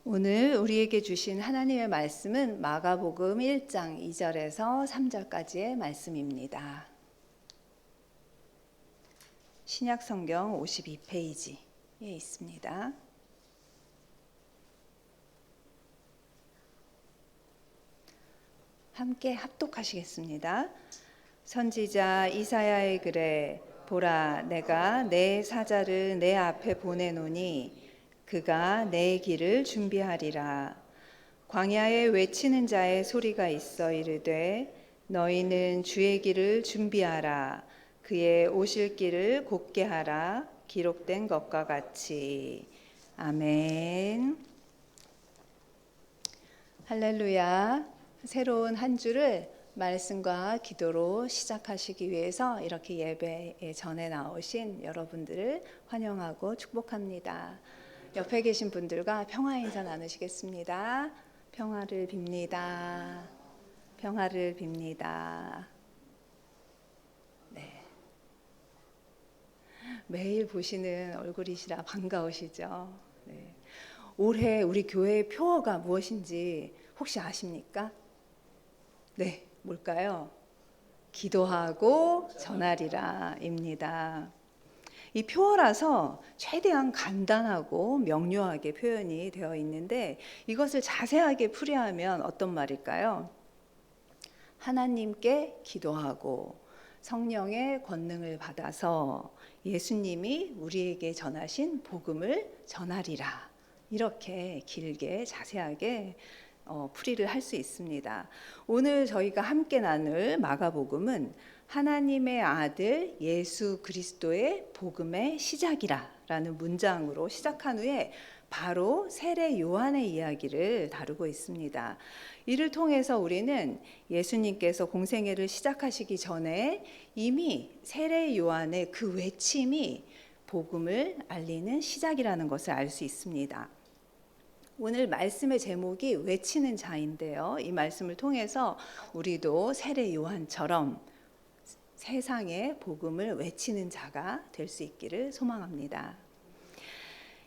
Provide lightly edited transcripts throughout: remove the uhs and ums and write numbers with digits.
오늘 우리에게 주신 하나님의 말씀은 마가복음 1장 2절에서 3절까지의 말씀입니다. 신약성경 52페이지에 있습니다. 함께 합독하시겠습니다. 선지자 이사야의 글에 보라, 내가 내 사자를 내 앞에 보내노니 그가 내 길을 준비하리라. 광야에 외치는 자의 소리가 있어 이르되 너희는 주의 길을 준비하라. 그의 오실 길을 곧게 하라. 기록된 것과 같이. 아멘. 할렐루야. 새로운 한 주를 말씀과 기도로 시작하시기 위해서 이렇게 예배에 전에 나오신 여러분들을 환영하고 축복합니다. 옆에 계신 분들과 평화 인사 나누시겠습니다. 평화를 빕니다. 평화를 빕니다. 네. 매일 보시는 얼굴이시라 반가우시죠? 네. 올해 우리 교회의 표어가 무엇인지 혹시 아십니까? 네, 뭘까요? 기도하고 전하리라입니다. 이 표어라서 최대한 간단하고 명료하게 표현이 되어 있는데 이것을 자세하게 풀이하면 어떤 말일까요? 하나님께 기도하고 성령의 권능을 받아서 예수님이 우리에게 전하신 복음을 전하리라. 이렇게 길게 자세하게 풀이를 할 수 있습니다. 오늘 저희가 함께 나눌 마가복음은 하나님의 아들 예수 그리스도의 복음의 시작이라 라는 문장으로 시작한 후에 바로 세례 요한의 이야기를 다루고 있습니다. 이를 통해서 우리는 예수님께서 공생애를 시작하시기 전에 이미 세례 요한의 그 외침이 복음을 알리는 시작이라는 것을 알 수 있습니다. 오늘 말씀의 제목이 외치는 자인데요. 이 말씀을 통해서 우리도 세례 요한처럼 세상의 복음을 외치는 자가 될 수 있기를 소망합니다.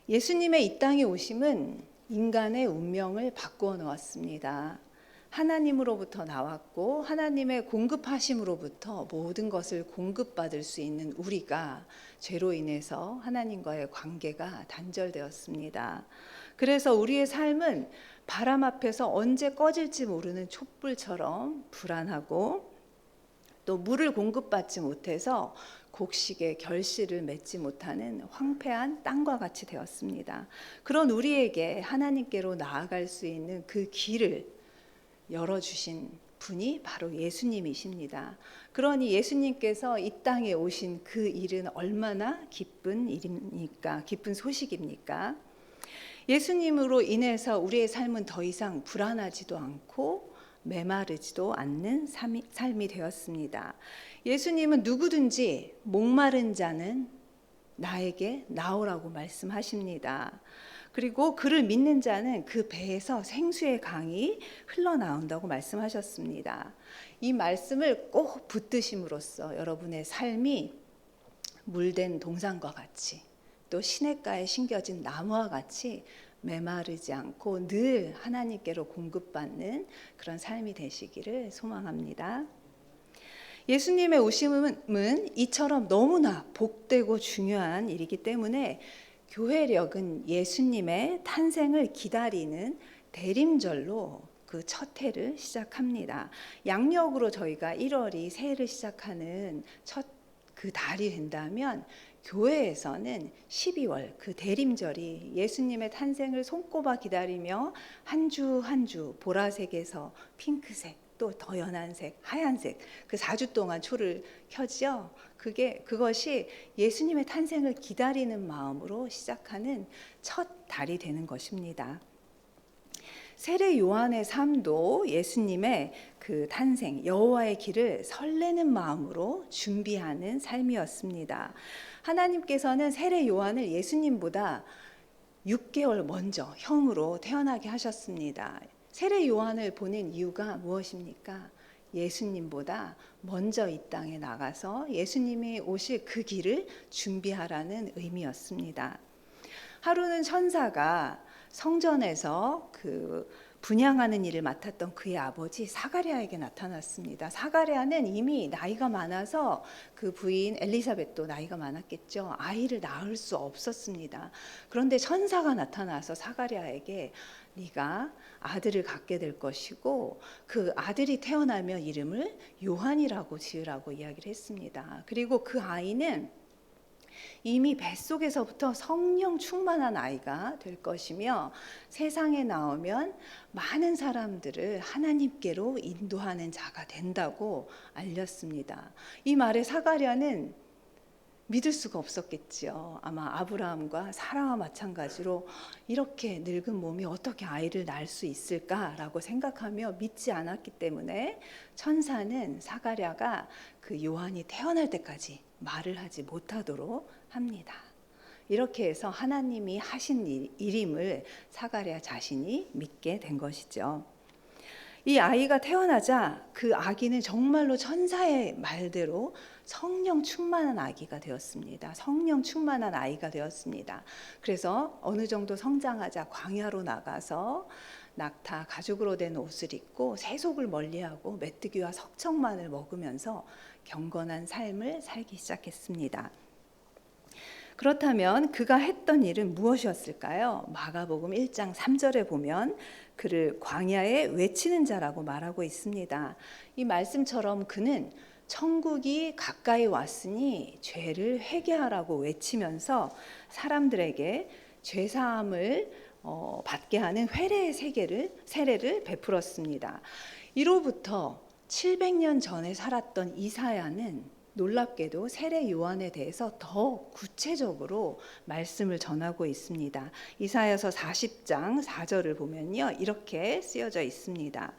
예수님의 이 땅에 오심은 인간의 운명을 바꾸어 놓았습니다. 하나님으로부터 나왔고 하나님의 공급하심으로부터 모든 것을 공급받을 수 있는 우리가 죄로 인해서 하나님과의 관계가 단절되었습니다. 그래서 우리의 삶은 바람 앞에서 언제 꺼질지 모르는 촛불처럼 불안하고 또 물을 공급받지 못해서 곡식의 결실을 맺지 못하는 황폐한 땅과 같이 되었습니다. 그런 우리에게 하나님께로 나아갈 수 있는 그 길을 열어주신 분이 바로 예수님이십니다. 그러니 예수님께서 이 땅에 오신 그 일은 얼마나 기쁜 일입니까? 기쁜 소식입니까? 예수님으로 인해서 우리의 삶은 더 이상 불안하지도 않고 메마르지도 않는 삶이 되었습니다. 예수님은 누구든지 목마른 자는 나에게 나오라고 말씀하십니다. 그리고 그를 믿는 자는 그 배에서 생수의 강이 흘러나온다고 말씀하셨습니다. 이 말씀을 꼭 붙드심으로써 여러분의 삶이 물된 동산과 같이 또 시냇가에 심겨진 나무와 같이 메마르지 않고 늘 하나님께로 공급받는 그런 삶이 되시기를 소망합니다. 예수님의 오심은 이처럼 너무나 복되고 중요한 일이기 때문에 교회력은 예수님의 탄생을 기다리는 대림절로 그 첫 해를 시작합니다. 양력으로 저희가 1월이 새해를 시작하는 첫 그 달이 된다면 교회에서는 12월 그 대림절이 예수님의 탄생을 손꼽아 기다리며 한 주 한 주 보라색에서 핑크색 또 더 연한색, 하얀색 그 4주 동안 초를 켜죠. 그것이 예수님의 탄생을 기다리는 마음으로 시작하는 첫 달이 되는 것입니다. 세례 요한의 삶도 예수님의 그 탄생, 여호와의 길을 설레는 마음으로 준비하는 삶이었습니다. 하나님께서는 세례 요한을 예수님보다 6개월 먼저 형으로 태어나게 하셨습니다. 세례 요한을 보낸 이유가 무엇입니까? 예수님보다 먼저 이 땅에 나가서 예수님이 오실 그 길을 준비하라는 의미였습니다. 하루는 천사가 성전에서 그 분향하는 일을 맡았던 그의 아버지 사가랴에게 나타났습니다. 사가랴는 이미 나이가 많아서 그 부인 엘리사벳도 나이가 많았겠죠. 아이를 낳을 수 없었습니다. 그런데 천사가 나타나서 사가랴에게 네가 아들을 갖게 될 것이고 그 아들이 태어나면 이름을 요한이라고 지으라고 이야기를 했습니다. 그리고 그 아이는 이미 뱃속에서부터 성령 충만한 아이가 될 것이며 세상에 나오면 많은 사람들을 하나님께로 인도하는 자가 된다고 알렸습니다. 이 말에 사가랴는 믿을 수가 없었겠지요. 아마 아브라함과 사라와 마찬가지로 이렇게 늙은 몸이 어떻게 아이를 낳을 수 있을까라고 생각하며 믿지 않았기 때문에 천사는 사가랴가 그 요한이 태어날 때까지 말을 하지 못하도록 합니다. 이렇게 해서 하나님이 하신 일임을 사가랴 자신이 믿게 된 것이죠. 이 아이가 태어나자 그 아기는 정말로 천사의 말대로 성령 충만한 아기가 되었습니다. 성령 충만한 아이가 되었습니다. 그래서 어느 정도 성장하자 광야로 나가서 낙타 가죽으로 된 옷을 입고 세속을 멀리하고 메뚜기와 석청만을 먹으면서 경건한 삶을 살기 시작했습니다. 그렇다면 그가 했던 일은 무엇이었을까요? 마가복음 1장 3절에 보면 그를 광야에 외치는 자라고 말하고 있습니다. 이 말씀처럼 그는 천국이 가까이 왔으니 죄를 회개하라고 외치면서 사람들에게 죄사함을 받게 하는 회례의 세례를 베풀었습니다. 이로부터 700년 전에 살았던 이사야는 놀랍게도 세례 요한에 대해서 더 구체적으로 말씀을 전하고 있습니다. 이사야서 40장 4절을 보면요, 이렇게 쓰여져 있습니다.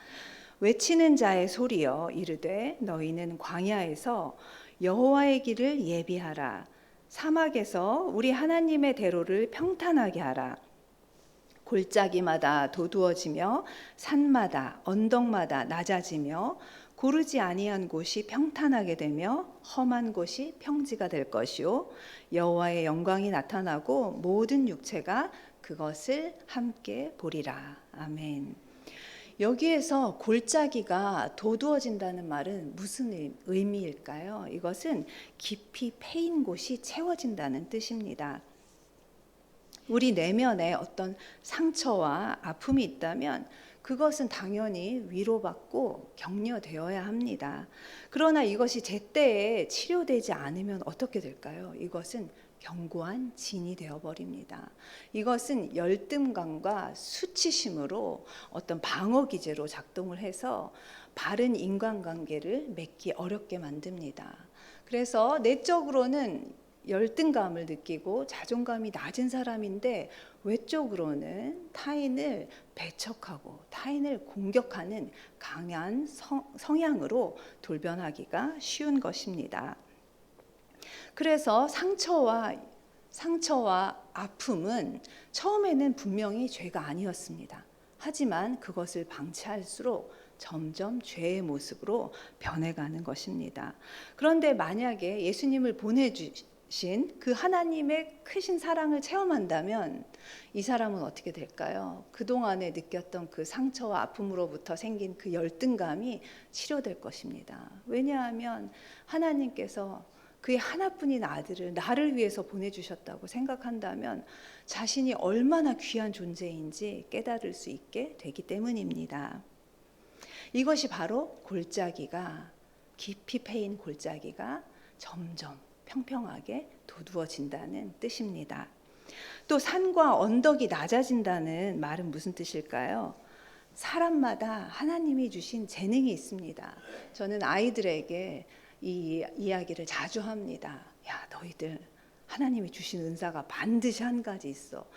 외치는 자의 소리여 이르되 너희는 광야에서 여호와의 길을 예비하라. 사막에서 우리 하나님의 대로를 평탄하게 하라. 골짜기마다 도두어지며 산마다 언덕마다 낮아지며 고르지 아니한 곳이 평탄하게 되며 험한 곳이 평지가 될 것이요 여호와의 영광이 나타나고 모든 육체가 그것을 함께 보리라. 아멘. 여기에서 골짜기가 도두어진다는 말은 무슨 의미일까요? 이것은 깊이 패인 곳이 채워진다는 뜻입니다. 우리 내면에 어떤 상처와 아픔이 있다면 그것은 당연히 위로받고 격려되어야 합니다. 그러나 이것이 제때에 치료되지 않으면 어떻게 될까요? 이것은 견고한 진이 되어버립니다. 이것은 열등감과 수치심으로 어떤 방어 기제로 작동을 해서 바른 인간관계를 맺기 어렵게 만듭니다. 그래서 내적으로는 열등감을 느끼고 자존감이 낮은 사람인데 외적으로는 타인을 배척하고 타인을 공격하는 강한 성향으로 돌변하기가 쉬운 것입니다. 그래서 상처와 아픔은 처음에는 분명히 죄가 아니었습니다. 하지만 그것을 방치할수록 점점 죄의 모습으로 변해가는 것입니다. 그런데 만약에 예수님을 보내주신 그 하나님의 크신 사랑을 체험한다면 이 사람은 어떻게 될까요? 그동안에 느꼈던 그 상처와 아픔으로부터 생긴 그 열등감이 치료될 것입니다. 왜냐하면 하나님께서 그의 하나뿐인 아들을 나를 위해서 보내주셨다고 생각한다면 자신이 얼마나 귀한 존재인지 깨달을 수 있게 되기 때문입니다. 이것이 바로 깊이 패인 골짜기가 점점 평평하게 도두어진다는 뜻입니다. 또 산과 언덕이 낮아진다는 말은 무슨 뜻일까요? 사람마다 하나님이 주신 재능이 있습니다. 저는 아이들에게 이 이야기를 자주 합니다. 야, 너희들 하나님이 주신 은사가 반드시 한 가지 있어.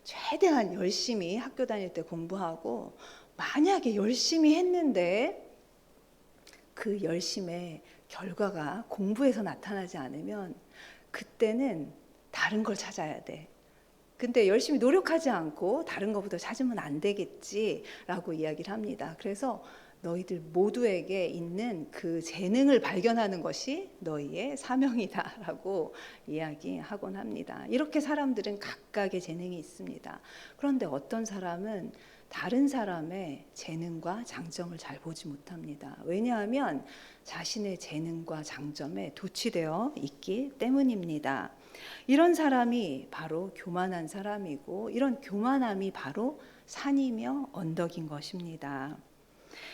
최대한 열심히 학교 다닐 때 공부하고 만약에 열심히 했는데 그 열심의 결과가 공부에서 나타나지 않으면 그때는 다른 걸 찾아야 돼. 근데 열심히 노력하지 않고 다른 것부터 찾으면 안 되겠지라고 이야기를 합니다. 그래서 너희들 모두에게 있는 그 재능을 발견하는 것이 너희의 사명이다라고 이야기하곤 합니다. 이렇게 사람들은 각각의 재능이 있습니다. 그런데 어떤 사람은 다른 사람의 재능과 장점을 잘 보지 못합니다. 왜냐하면 자신의 재능과 장점에 도취되어 있기 때문입니다. 이런 사람이 바로 교만한 사람이고, 이런 교만함이 바로 산이며 언덕인 것입니다.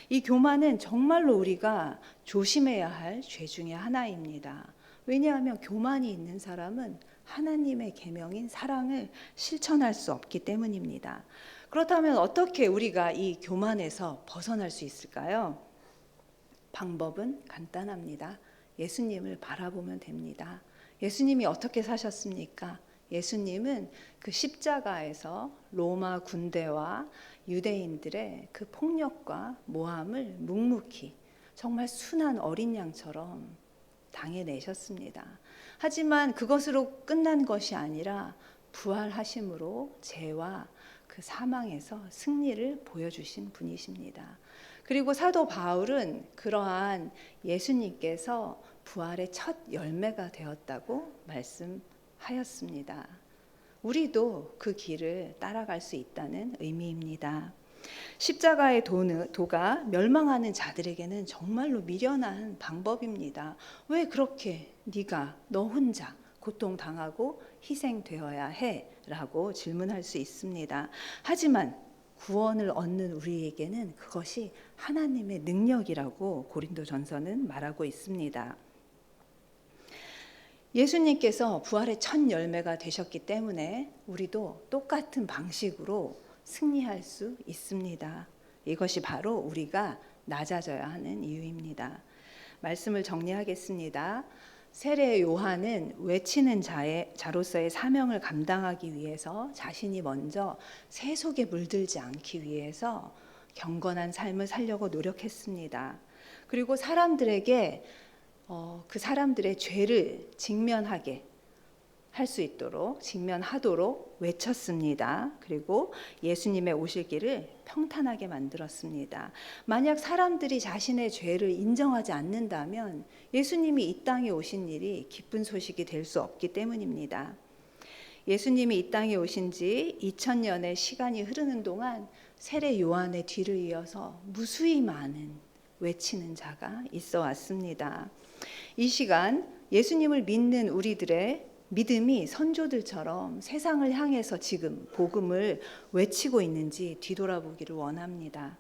이 교만은 정말로 우리가 조심해야 할 죄 중에 하나입니다. 왜냐하면 교만이 있는 사람은 하나님의 계명인 사랑을 실천할 수 없기 때문입니다. 그렇다면 어떻게 우리가 이 교만에서 벗어날 수 있을까요? 방법은 간단합니다. 예수님을 바라보면 됩니다. 예수님이 어떻게 사셨습니까? 예수님은 그 십자가에서 로마 군대와 유대인들의 그 폭력과 모함을 묵묵히 정말 순한 어린 양처럼 당해내셨습니다. 하지만 그것으로 끝난 것이 아니라 부활하심으로 죄와 그 사망에서 승리를 보여주신 분이십니다. 그리고 사도 바울은 그러한 예수님께서 부활의 첫 열매가 되었다고 말씀하였습니다. 우리도 그 길을 따라갈 수 있다는 의미입니다. 십자가의 도가 멸망하는 자들에게는 정말로 미련한 방법입니다. 왜 그렇게 너 혼자 고통당하고 희생되어야 해? 라고 질문할 수 있습니다. 하지만 구원을 얻는 우리에게는 그것이 하나님의 능력이라고 고린도전서는 말하고 있습니다. 예수님께서 부활의 첫 열매가 되셨기 때문에 우리도 똑같은 방식으로 승리할 수 있습니다. 이것이 바로 우리가 낮아져야 하는 이유입니다. 말씀을 정리하겠습니다. 세례 요한은 외치는 자로서의 사명을 감당하기 위해서 자신이 먼저 세 속에 물들지 않기 위해서 경건한 삶을 살려고 노력했습니다. 그리고 사람들에게 그 사람들의 죄를 직면하도록 외쳤습니다. 그리고 예수님의 오실 길을 평탄하게 만들었습니다. 만약 사람들이 자신의 죄를 인정하지 않는다면 예수님이 이 땅에 오신 일이 기쁜 소식이 될 수 없기 때문입니다. 예수님이 이 땅에 오신 지 2000년의 시간이 흐르는 동안 세례 요한의 뒤를 이어서 무수히 많은 외치는 자가 있어 왔습니다. 이 시간 예수님을 믿는 우리들의 믿음이 선조들처럼 세상을 향해서 지금 복음을 외치고 있는지 뒤돌아보기를 원합니다.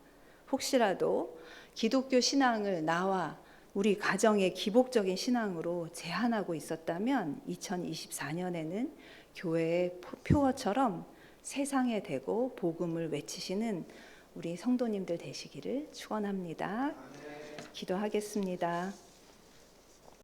혹시라도 기독교 신앙을 나와 우리 가정의 기복적인 신앙으로 제한하고 있었다면 2024년에는 교회의 표어처럼 세상에 대고 복음을 외치시는 우리 성도님들 되시기를 축원합니다. 기도하겠습니다.